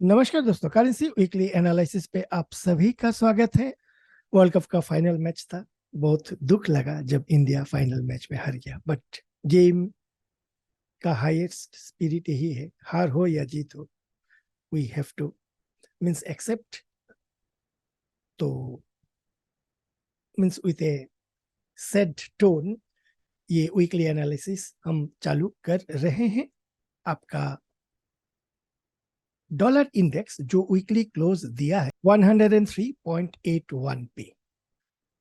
नमस्कार दोस्तों, currency weekly analysis पे आप सभी का स्वागत है। वर्ल्ड कप का फाइनल मैच था। बहुत दुख लगा जब इंडिया फाइनल मैच में हार गया, बट गेम का हाईएस्ट स्पिरिट यही है, हार हो या जीत हो, we have to means accept. तो means with a sad tone ये वीकली एनालिसिस हम चालू कर रहे हैं। आपका डॉलर इंडेक्स जो वीकली क्लोज दिया है 103.81 पे।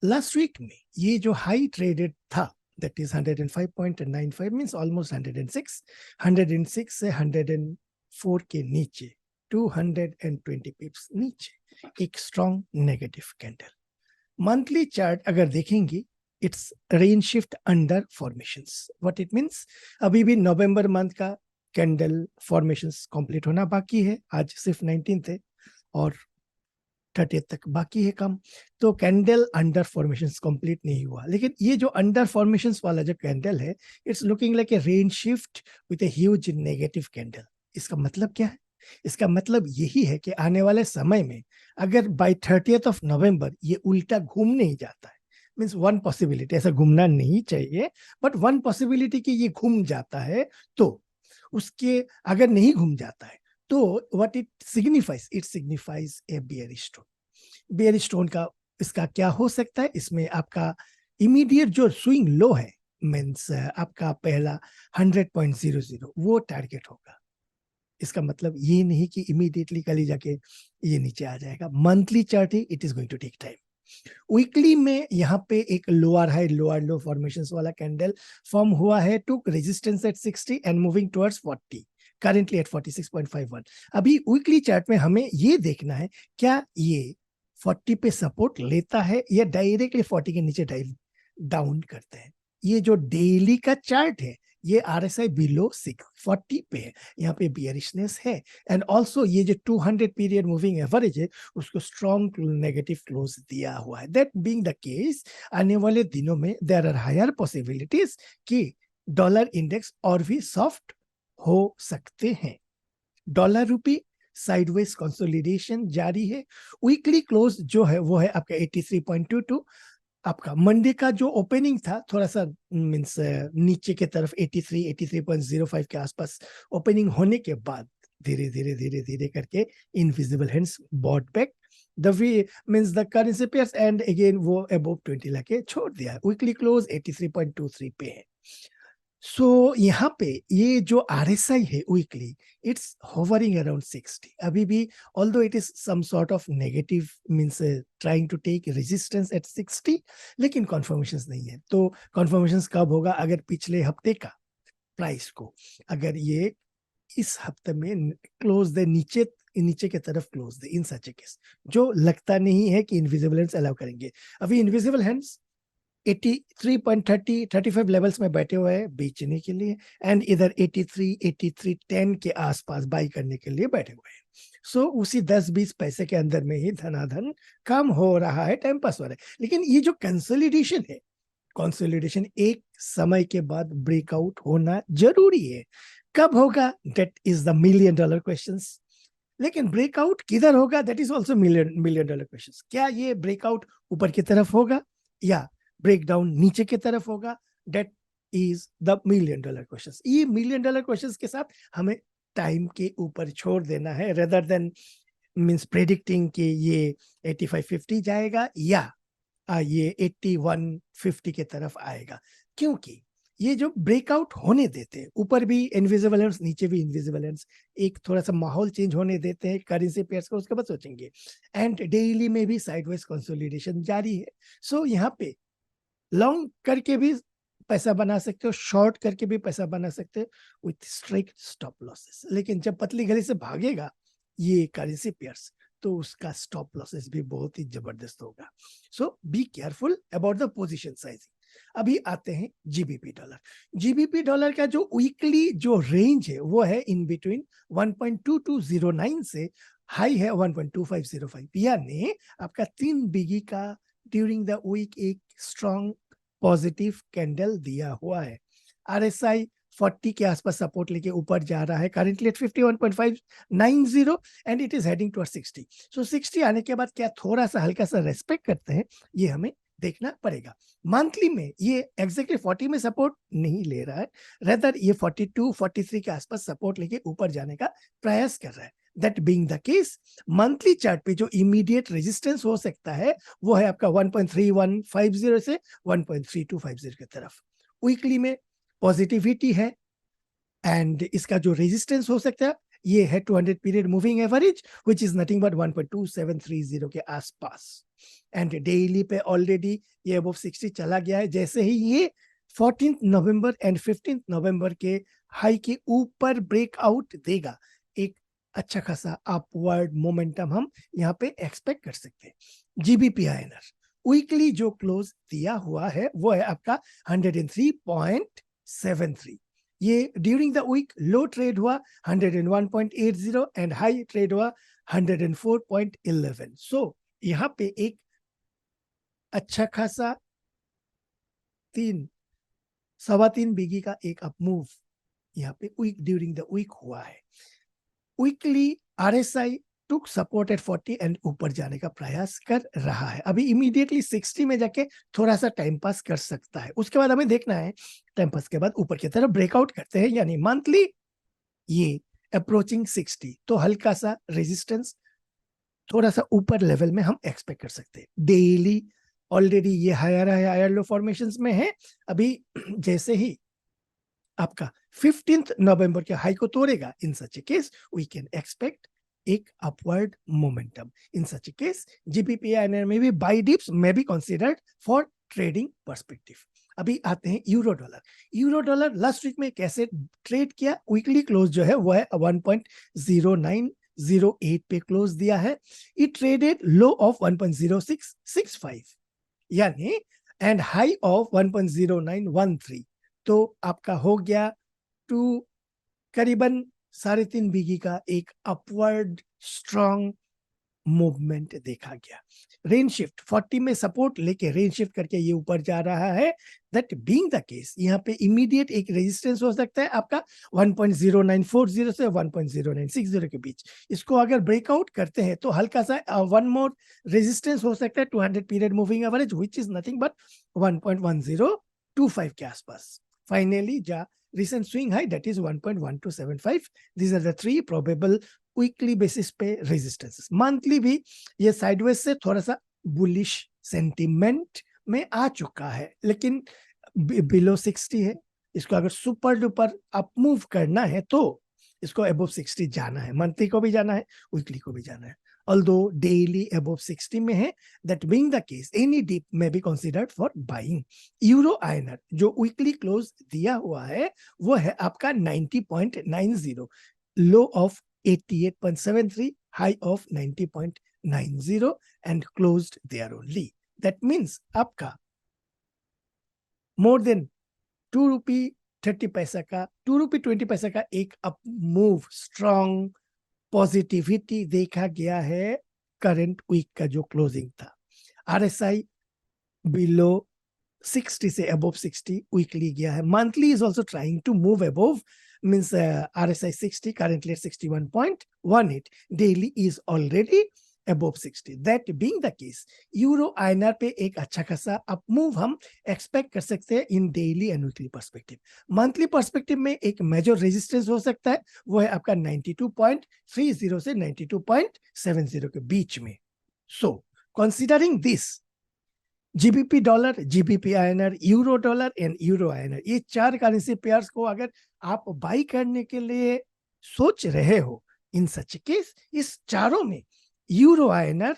लास्ट वीक में ये जो हाई ट्रेडेड था दैट इज 105.95 मींस ऑलमोस्ट 106 से 104 के नीचे 220 पिप्स नीचे एक strong negative candle. Monthly chart अगर देखेंगे it's range shift under formations. What it means, अभी भी नवंबर मंथ का कैंडल फॉर्मेशंस कंप्लीट होना बाकी है। आज सिर्फ 19 है और 30 तक बाकी है काम। तो कैंडल अंडर फॉर्मेशंस कंप्लीट नहीं हुआ, लेकिन ये जो अंडर फॉर्मेशंस वाला जो कैंडल है it's looking like a range shift with a huge negative candle. इसका मतलब क्या है? इसका मतलब यही है कि आने वाले समय में अगर बाय 30th ऑफ नवंबर ये उल्टा घूम नहीं जाता है, मींस वन पॉसिबिलिटी, ऐसा घूमना नहीं चाहिए बट वन पॉसिबिलिटी कि ये घूम जाता है, तो उसके अगर नहीं घूम जाता है तो what it signifies a bear stone. Bear stone का इसका क्या हो सकता है? इसमें आपका इमीडिएट जो स्विंग लो है मींस आपका पहला 100.00 वो टारगेट होगा। इसका मतलब ये नहीं कि इमीडिएटली कल ही जाके ये नीचे आ जाएगा। मंथली चार्ट है, it is going to take time. Weekly में यहाँ पे एक lower high lower low formations वाला कैंडल फॉर्म हुआ है, to resistance at 60 and moving towards 40, currently at 46.51। अभी वीकली चार्ट में हमें ये देखना है क्या ये 40 पे सपोर्ट लेता है या डायरेक्टली 40 के नीचे डाउन करते हैं। ये जो डेली का चार्ट है ये RSI बिलो 640 पे है, यहाँ पे बियरिशनेस है। एंड ऑल्सो ये जो 200 पीरियड मूविंग एवरेज है उसको स्ट्रॉन्ग नेगेटिव क्लोज दिया हुआ है। दैट बीइंग द केस, आने वाले दिनों में देयर आर हायर पॉसिबिलिटीज कि डॉलर इंडेक्स और भी सॉफ्ट हो सकते हैं। डॉलर रूपी साइडवेज कंसोलिडेशन जारी है। वीकली क्लोज जो है वो है आपका 83.22। आपका मंडे का जो ओपनिंग था थोड़ा सा मींस नीचे के तरफ 83 के आसपास ओपनिंग होने के बाद धीरे धीरे धीरे धीरे करके invisible hands bought back the way means the currency pairs and again वो अबव 20 लाके छोड़ दिया। वीकली क्लोज 83.23 पे है। सो यहाँ पे ये जो RSI है वीकली इट्स होवरिंग अराउंड 60 अभी भी, although it is some sort of negative means trying to take resistance at 60, लेकिन कॉन्फर्मेशंस नहीं है। तो कॉन्फर्मेशंस कब होगा? अगर पिछले हफ्ते का प्राइस को अगर ये इस हफ्ते में क्लोज दे नीचे नीचे की तरफ close they, in such a case जो लगता नहीं है कि इनविजिबल हैंड्स अलाउ करेंगे। अभी इनविजिबल हैंड्स 83.30 35 लेवल्स में बैठे हुए हैं बेचने के लिए, एंड इधर 83 10 के आसपास बाई करने के लिए बैठे हुए हैं। सो उसी 10-20 पैसे के अंदर में ही धनाधन कम हो रहा है, टाइम पास हो रहा है। लेकिन ये जो कंसोलिडेशन है, कंसोलिडेशन एक समय के बाद ब्रेकआउट होना जरूरी है। कब होगा? That is the million dollar question. लेकिन ब्रेकआउट किधर होगा? That is also million dollar question. क्या ये ब्रेकआउट ऊपर की तरफ होगा या ब्रेकडाउन नीचे की तरफ होगा? That is the million dollar question. ये मिलियन डॉलर क्वेश्चन के साथ हमें टाइम के ऊपर छोड़ देना है, रेदर देन मींस प्रेडिक्टिंग कि ये 85-50 जाएगा या ये 81-50 के तरफ आएगा। क्योंकि ये जो ब्रेकआउट होने देते हैं, ऊपर भी इनविजिबल हैंड्स नीचे भी इनविजिबल हैंड्स, एक थोड़ा सा माहौल चेंज होने देते हैं करेंसी पेयर्स को, उसके बाद सोचेंगे। एंड डेली में भी साइडवेज कंसोलिडेशन जारी है। सो यहाँ पे लॉन्ग करके भी पैसा बना सकते हो, शॉर्ट करके भी पैसा बना सकते हो विथ स्ट्रिक्ट स्टॉप लॉसेस। लेकिन जब पतली गली से भागेगा ये करेंसी पेयर्स तो उसका स्टॉप लॉसेस भी बहुत ही जबरदस्त होगा। So be careful about the position sizing. अभी आते हैं जीबीपी डॉलर। जीबीपी डॉलर का जो वीकली जो रेंज है वो है इन बिटवीन 1.2209 से हाई है 1.2505, यानी आपका 3 बिगी का ड्यूरिंग द वीक एक स्ट्रॉन्ग पॉजिटिव कैंडल दिया हुआ है। RSI 40 के आसपास सपोर्ट लेके ऊपर जा रहा है, currently eight 51.590 and it is heading towards 60. सो 60 आने के बाद क्या थोड़ा सा हल्का सा रेस्पेक्ट करते हैं, ये हमें देखना पड़ेगा. मंथली में ये एग्जैक्टली 40 में सपोर्ट नहीं ले रहा है, रेदर ये 42 43 के आसपास सपोर्ट लेके ऊपर जाने का प्रयास कर रहा है. That being the case, monthly chart पे जो इमीडिएट रेजिस्टेंस हो सकता है वो है आपका 1.3150 से 1.3250 की तरफ. वीकली में पॉजिटिविटी है एंड इसका जो रेजिस्टेंस हो सकता है ये है 200 period moving average which is nothing but 1.2730 के आसपास. एंड डेली पे ऑलरेडी ये अबव 60 चला गया है. जैसे ही ये 14 नवंबर एंड 15 नवंबर के हाई के ऊपर ब्रेकआउट देगा, एक अच्छा खासा अपवर्ड मोमेंटम हम यहाँ पे एक्सपेक्ट कर सकते हैं. GBP-INR वीकली जो क्लोज दिया हुआ है वो है आपका 103.73. ये during the week low trade हुआ 101.80 एंड हाई ट्रेड हुआ 104.11. सो यहाँ पे एक अच्छा खासा 3.25 बिगी का एक अप मूव यहाँ पे वीक ड्यूरिंग द वीक हुआ है. Weekly RSI took support at 40 and ऊपर जाने का प्रयास कर रहा है. अभी इमीडिएटली 60 में जाके थोड़ा सा टाइम पास कर सकता है. उसके बाद हमें देखना है टाइम पास के बाद ऊपर की तरफ ब्रेकआउट करते हैं, यानी मंथली ये अप्रोचिंग 60, तो हल्का सा रेजिस्टेंस थोड़ा सा ऊपर लेवल में हम एक्सपेक्ट कर सकते हैं. डेली ऑलरेडी ये हायर लो फॉर्मेशंस में है. अभी जैसे ही आपका 15 नवंबर के हाई को तोड़ेगा, in such a case we can expect एक upward momentum. In such a case GBP-INR में भी बाई डिप्स में be considered for trading perspective. अभी आते हैं euro dollar. Euro dollar last week में कैसे ट्रेड किया? वीकली क्लोज जो है वो है 1.0908 पे क्लोज दिया है. इट ट्रेडेड लो ऑफ 1.0665 यानी एंड हाई ऑफ 1.0913. तो आपका हो गया टू करीबन 3.5 बिगी का एक अपवर्ड स्ट्रॉन्ग मूवमेंट देखा गया. रेंज शिफ्ट 40 में सपोर्ट लेके रेंज शिफ्ट करके ये ऊपर जा रहा है. दैट बीइंग द केस यहाँ पे इमीडिएट एक रेजिस्टेंस हो सकता है आपका 1.0940 से 1.0960 के बीच. इसको अगर ब्रेकआउट करते हैं तो हल्का सा वन मोर रेजिस्टेंस हो सकता है 200 period moving average which is nothing but 1.1025 के आसपास. Finally, the recent swing high that is 1.1275. These are the three probable weekly basis पे resistances. Monthly भी ये sideways से थोड़ा सा bullish sentiment में आ चुका है, लेकिन below 60 है. इसको अगर सुपर डुपर अप मूव करना है तो इसको above 60 जाना है. मंथली को भी जाना है, वीकली को भी जाना है. Although daily above 60 में है, that being the case, any dip may be considered for buying. Euro-INR जो weekly close दिया हुआ है वो है आपका 90.90, low of 88.73, high of 90.90 and closed there only. That means आपका more than 2 रुपी 30 पैसा का 2 रुपी 20 पैसा का एक अप मूव स्ट्रॉन्ग पॉजिटिविटी देखा गया है करंट वीक का जो क्लोजिंग था. RSI बिलो 60 से अबव 60 वीकली गया है. Monthly is also trying to move above, means RSI 60 currently at 61.18. Daily is already above 60. That being the case, Euro-INR पे एक अच्छा खासा अप मूव हम एक्सपेक्ट कर सकते हैं in daily and weekly perspective. Monthly perspective में एक मेजर रेजिस्टेंस हो सकता है, वो है आपका 92.30 से 92.70 के बीच में. So considering this, GBP dollar, GBP-INR, euro dollar and यूरो-INR, ये चार करेंसी पेयर्स को अगर आप बाई करने के लिए सोच रहे हो, इन सच केस इस चारों में Euro-INR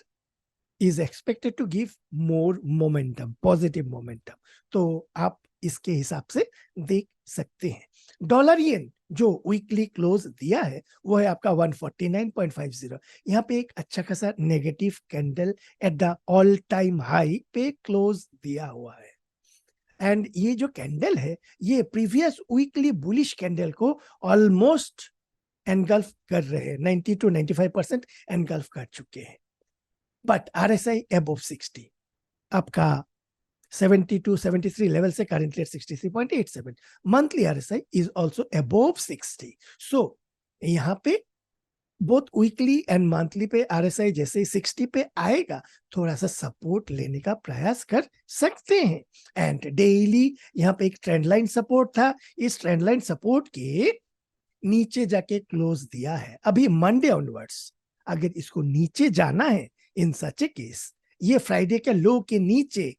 is expected to give more momentum, positive momentum. तो आप इसके हिसाब से देख सकते हैं. डॉलर येन जो वीकली क्लोज दिया है वो है आपका 149.50. यहाँ पे एक अच्छा खासा negative candle at the all time high पे क्लोज दिया हुआ है. एंड ये जो कैंडल है ये प्रीवियस वीकली बुलिश कैंडल को ऑलमोस्ट एनगल्फ कर रहे हैं. 90 to 95% एनगल्फ कर चुके हैं. बट RSI above 60, आपका 72 73 लेवल से currently at 63.87. Monthly RSI is also above 60. So यहाँ पे बोथ वीकली एंड मंथली पे आरएसआई जैसे 60 पे आएगा, थोड़ा सा सपोर्ट लेने का प्रयास कर सकते हैं. एंड डेली यहाँ पे एक ट्रेंड लाइन सपोर्ट था, इस ट्रेंड लाइन सपोर्ट के नीचे जाके क्लोज दिया है. अभी मंडे ऑनवर्ड्स अगर इसको नीचे जाना है, इन सच ए केस ये फ्राइडे के लो के नीचे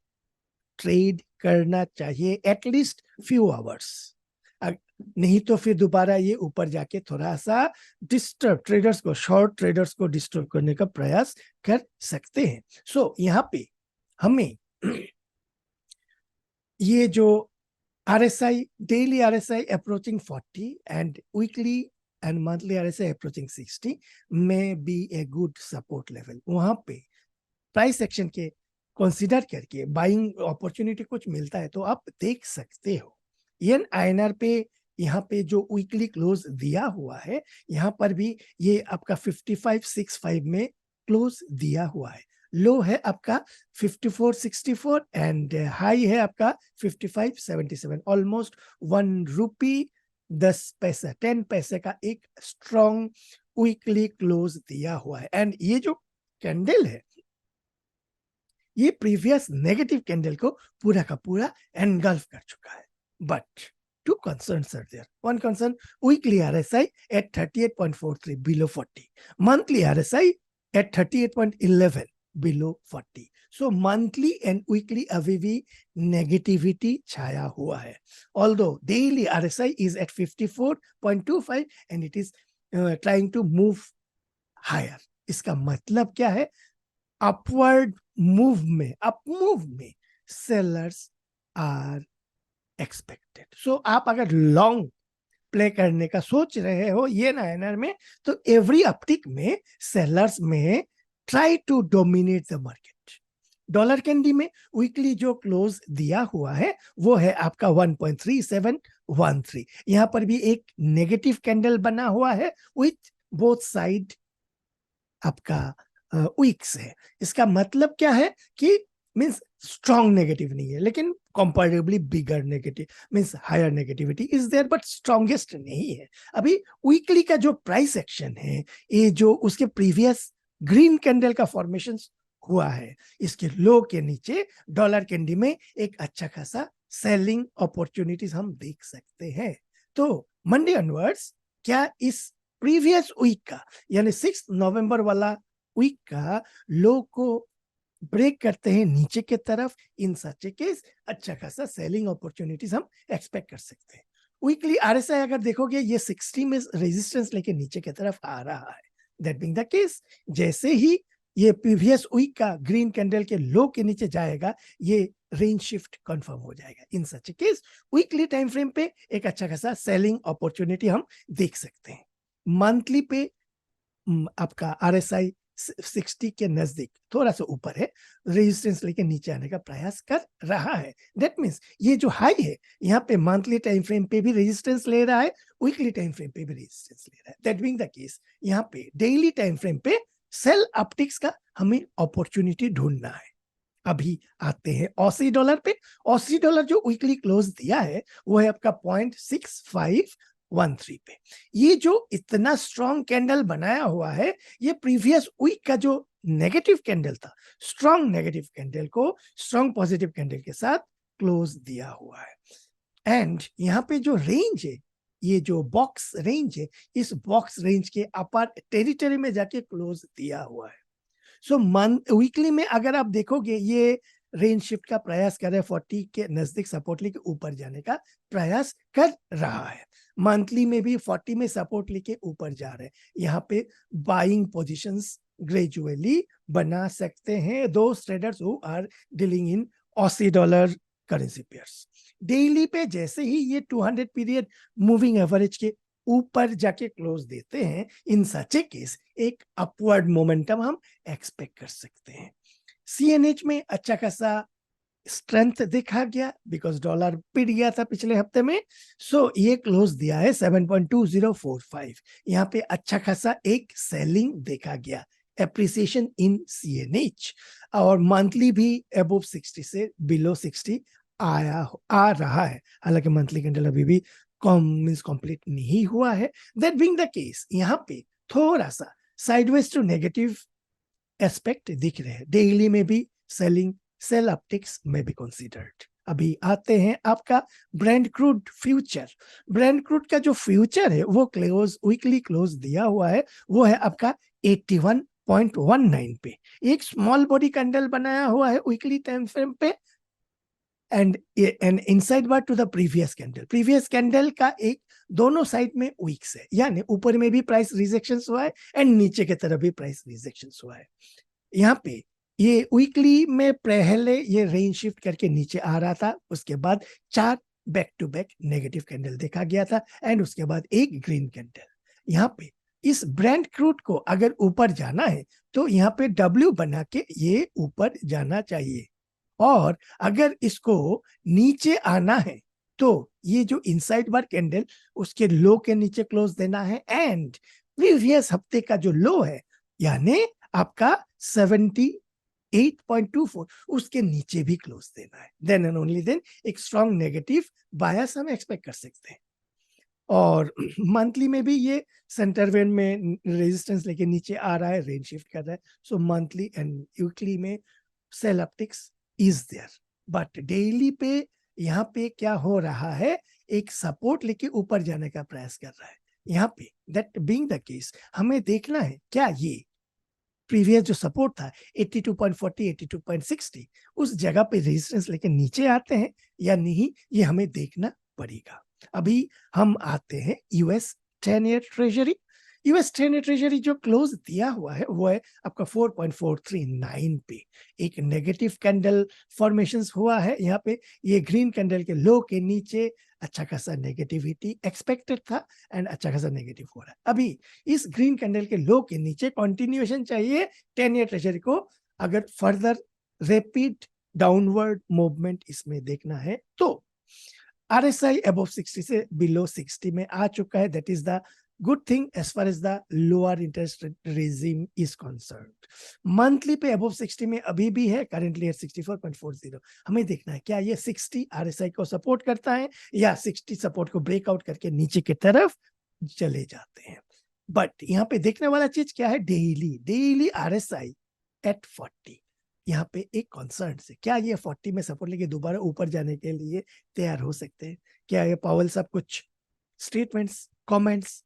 ट्रेड करना चाहिए एटलीस्ट फ्यू आवर्स. नहीं तो फिर दोबारा ये ऊपर जाके थोड़ा सा डिस्टर्ब ट्रेडर्स को, शॉर्ट ट्रेडर्स को डिस्टर्ब करने का प्रयास कर सकते हैं. सो यहाँ पे हमें ये जो RSI, daily RSI approaching 40 and weekly and monthly RSI approaching 60 में be a good support level. वहां पे प्राइस एक्शन के कंसीडर करके बाइंग अपॉर्चुनिटी कुछ मिलता है तो आप देख सकते हो. येन INR पे यहाँ पे जो वीकली क्लोज दिया हुआ है, यहाँ पर भी ये आपका 55.65 में क्लोज दिया हुआ है. लो है आपका 54.64 एंड हाई है आपका 55.77. ऑलमोस्ट 1 रुपी 10 पैसा 10 पैसे का एक स्ट्रॉन्ग वीकली क्लोज दिया हुआ है. एंड ये जो कैंडल है, ये प्रीवियस नेगेटिव कैंडल को पूरा का पूरा एनगल्फ कर चुका है. But two concerns are there. One concern, weekly RSI at 38.43 below 40. Monthly RSI at 38.11 below 40. So monthly and weekly अभी भी negativity छाया हुआ है. Although daily RSI is at 54.25 and it is trying to move higher. इसका मतलब क्या है? Upward move में sellers are expected. सो आप अगर लॉन्ग प्ले करने का सोच रहे हो ये INR में, तो एवरी अपटिक में सेलर्स में try to dominate the market. Dollar candy में वीकली जो क्लोज दिया हुआ है वो है आपका 1.3713. यहां पर भी एक नेगेटिव कैंडल बना हुआ है विथ बोथ साइड आपका वीक्स है. इसका मतलब क्या है कि मींस स्ट्रॉन्ग नेगेटिव नहीं है, लेकिन comparably bigger negative means higher negativity is there but strongest नहीं है. अभी वीकली का जो प्राइस एक्शन है, ये जो उसके प्रीवियस ग्रीन कैंडल का फॉर्मेशन हुआ है, इसके लो के नीचे डॉलर कैंडी में एक अच्छा खासा सेलिंग अपॉर्चुनिटीज हम देख सकते हैं. तो मंडे ऑनवर्ड्स क्या इस प्रीवियस वीक का यानी 6 नवंबर वाला वीक का लो को ब्रेक करते हैं नीचे के तरफ, इन सच केस अच्छा खासा सेलिंग अपॉर्चुनिटीज हम एक्सपेक्ट कर सकते हैं. वीकली RSI अगर देखोगे ये 60 में रेजिस्टेंस लेके नीचे की तरफ आ रहा है. दैट बीइंग द केस, जैसे ही ये प्रीवियस वीक का ग्रीन कैंडल के लो के नीचे जाएगा, ये रेंज शिफ्ट कंफर्म हो जाएगा. In such case weekly time frame पे एक अच्छा खासा सेलिंग अपॉर्चुनिटी हम देख सकते हैं. मंथली पे आपका RSI 60 के नजदीक थोड़ा सा ऊपर है, रेजिस्टेंस लेके नीचे आने का प्रयास कर रहा है. दैट मींस ये जो हाई है यहाँ पे मंथली टाइम फ्रेम पे भी रेजिस्टेंस ले रहा है, वीकली टाइम फ्रेम पे भी रेजिस्टेंस ले रहा है. दैट बीइंग द केस, यहाँ पे डेली टाइम फ्रेम पे सेल अपटिक्स का हमें अपॉर्चुनिटी ढूंढना है. अभी आते हैं ऑसी डॉलर पे. ऑसी डॉलर जो वीकली क्लोज दिया है वो है आपका 0.6513 पे. ये जो इतना स्ट्रॉन्ग कैंडल बनाया हुआ है, ये प्रीवियस वीक का जो नेगेटिव कैंडल था, स्ट्रॉन्ग नेगेटिव कैंडल को स्ट्रॉन्ग पॉजिटिव कैंडल के साथ क्लोज दिया हुआ है. एंड यहाँ पे जो रेंज है, ये जो बॉक्स रेंज है, इस बॉक्स रेंज के अपर टेरिटरी में जाके क्लोज दिया हुआ है. सो वीकली में अगर आप देखोगे ये रेंज शिफ्ट का प्रयास कर रहे हैं, 40 के नजदीक सपोर्ट लेके ऊपर जाने का प्रयास कर रहा है. मंथली में भी 40 में सपोर्ट लेके ऊपर जा रहे हैं. यहाँ पे बाइंग पोजीशंस ग्रेजुअली बना सकते हैं those traders who are dealing in Aussie dollar currency pairs. Daily पे जैसे ही ये 200 पीरियड मूविंग एवरेज के ऊपर जाके क्लोज देते हैं, इन सच ए केस एक अपवर्ड मोमेंटम हम एक्सपेक्ट कर सकते हैं. CNH में अच्छा खासा स्ट्रेंथ देखा गया बिकॉज डॉलर पिट गया था पिछले हफ्ते में. सो ये क्लोज दिया है 7.2045. यहाँ पे अच्छा खासा एक सेलिंग देखा गया. एप्रिसिएशन इन CNH, और मंथली भी अबव 60 से बिलो 60 आ रहा है, हालांकि मंथली कैंडल अभी भी मींस कंप्लीट नहीं हुआ है. दैट बीइंग द केस, यहाँ पे थोड़ा सा साइडवेज टू नेगेटिव एस्पेक्ट दिख रहे हैं. डेली में भी सेल अपटिक्स में भी कंसीडर्ड. अभी आते हैं आपका Brent crude future. Brent crude का जो फ्यूचर है वो वीकली क्लोज दिया हुआ है, वो है आपका 81.19 पे. एक स्मॉल बॉडी कैंडल बनाया हुआ है वीकली टाइम फ्रेम पे, and inside bar to the previous candle का एक दोनों साइड में वीक्स है, यानी ऊपर में भी प्राइस रिजेक्शन हुआ है एंड नीचे की तरफ भी प्राइस रिजेक्शन हुआ है. यहाँ पे ये वीकली में पहले ये रेंज शिफ्ट करके नीचे आ रहा था, उसके बाद 4 back to back negative candle देखा गया था, एंड उसके बाद एक ग्रीन कैंडल. यहाँ पे इस ब्रेंट क्रूड को अगर ऊपर जाना है तो यहाँ पे W बना के ये ऊपर जाना चाहिए, और अगर इसको नीचे आना है तो ये जो इनसाइड बार कैंडल उसके लो के नीचे क्लोज देना है, एंड प्रीवियस हफ्ते का जो लो है यानी आपका 78.24 उसके नीचे भी क्लोज देना है. देन एंड ओनली देन एक स्ट्रॉन्ग नेगेटिव बायस हम एक्सपेक्ट कर सकते हैं. और मंथली में भी ये सेंटर वेन में रेजिस्टेंस लेके नीचे आ रहा है, रेंज शिफ्ट कर रहा है. सो मंथली एंड वीकली में sell upticks is there, but daily पे यहाँ पे क्या हो रहा है, एक सपोर्ट लेके ऊपर जाने का प्रयास कर रहा है. यहाँ पे दैट बीइंग द केस हमें देखना है क्या ये प्रीवियस जो सपोर्ट था 82.40 82.60 उस जगह पे रेजिस्टेंस लेके नीचे आते हैं या नहीं, ये हमें देखना पड़ेगा. अभी हम आते हैं US 10 year treasury. US 10 year treasury जो क्लोज दिया हुआ है वो है आपका 4.439 पे. एक नेगेटिव कैंडल फॉर्मेशंस हुआ है यहाँ पे. ये ग्रीन कैंडल के लो के नीचे अच्छा खासा नेगेटिविटी एक्सपेक्टेड था एंड अच्छा खासा नेगेटिव हो रहा है. अभी इस ग्रीन कैंडल के लो के नीचे कंटिन्यूएशन चाहिए 10 ईयर ट्रेजरी को, अगर फर्दर रैपिड डाउनवर्ड मूवमेंट इसमें देखना है तो. RSI above 60 से below 60 में आ चुका है. That is the good thing as far as the lower interest regime is concerned. Monthly पे above 60 में अभी भी है, currently at 64.40. हमें देखना है क्या ये 60 RSI को सपोर्ट करता है या 60 सपोर्ट को ब्रेकआउट करके नीचे की तरफ चले जाते हैं. बट यहाँ पे देखने वाला चीज क्या है, डेली RSI at 40. यहाँ पे एक कंसर्न से क्या ये 40 में सपोर्ट लेके दोबारा ऊपर जाने के लिए तैयार हो सकते हैं? क्या ये पावेल साहब कुछ स्टेटमेंट्स कमेंट्स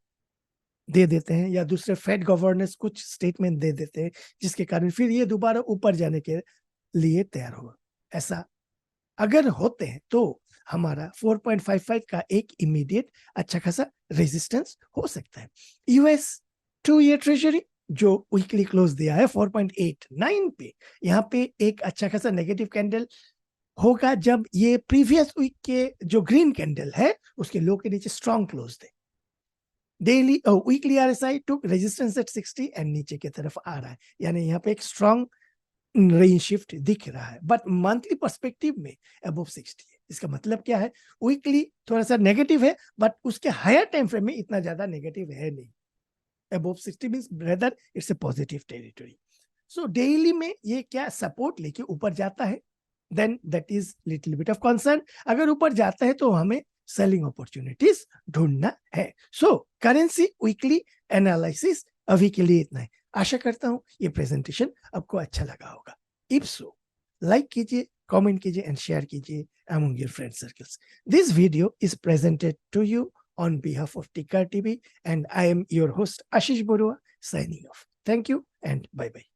दे देते हैं या दूसरे फेड गवर्नर्स कुछ स्टेटमेंट दे देते हैं जिसके कारण फिर ये दोबारा ऊपर जाने के लिए तैयार होगा? ऐसा अगर होते हैं तो हमारा 4.55 का एक इमीडिएट अच्छा खासा रेजिस्टेंस हो सकता है. यूएस 2 ईयर ट्रेजरी जो वीकली क्लोज दिया है 4.89 पे, यहाँ पे एक अच्छा खासा नेगेटिव कैंडल होगा जब ये प्रीवियस वीक के जो ग्रीन कैंडल है उसके लो के नीचे स्ट्रॉन्ग क्लोज दे. Daily weekly RSI to resistance at 60 and नीचे की तरफ आ रहा है, यानी यहाँ पे एक स्ट्रॉन्ग रेंज शिफ्ट दिख रहा है. बट मंथली पर्सपेक्टिव में अबव 60 है. इसका मतलब क्या है, वीकली थोड़ा सा नेगेटिव है बट उसके हायर टाइम फ्रेम में इतना ज्यादा नेगेटिव है नहीं. above 60 means rather it's a positive territory. So daily में ये क्या सपोर्ट लेके ऊपर जाता है, then that is little bit of concern. अगर ऊपर जाता है तो हमें सेलिंग अपॉर्चुनिटीज ढूंढना है. सो करेंसी वीकली एनालिसिस अभी के लिए इतना है. आशा करता हूं ये प्रेजेंटेशन आपको अच्छा लगा होगा. इफ सो लाइक कीजिए, कमेंट कीजिए एंड शेयर कीजिए among your friend circles. This video is presented to you on behalf of Tikar TV, and I am your host Ashish Borua signing off. Thank you and bye bye.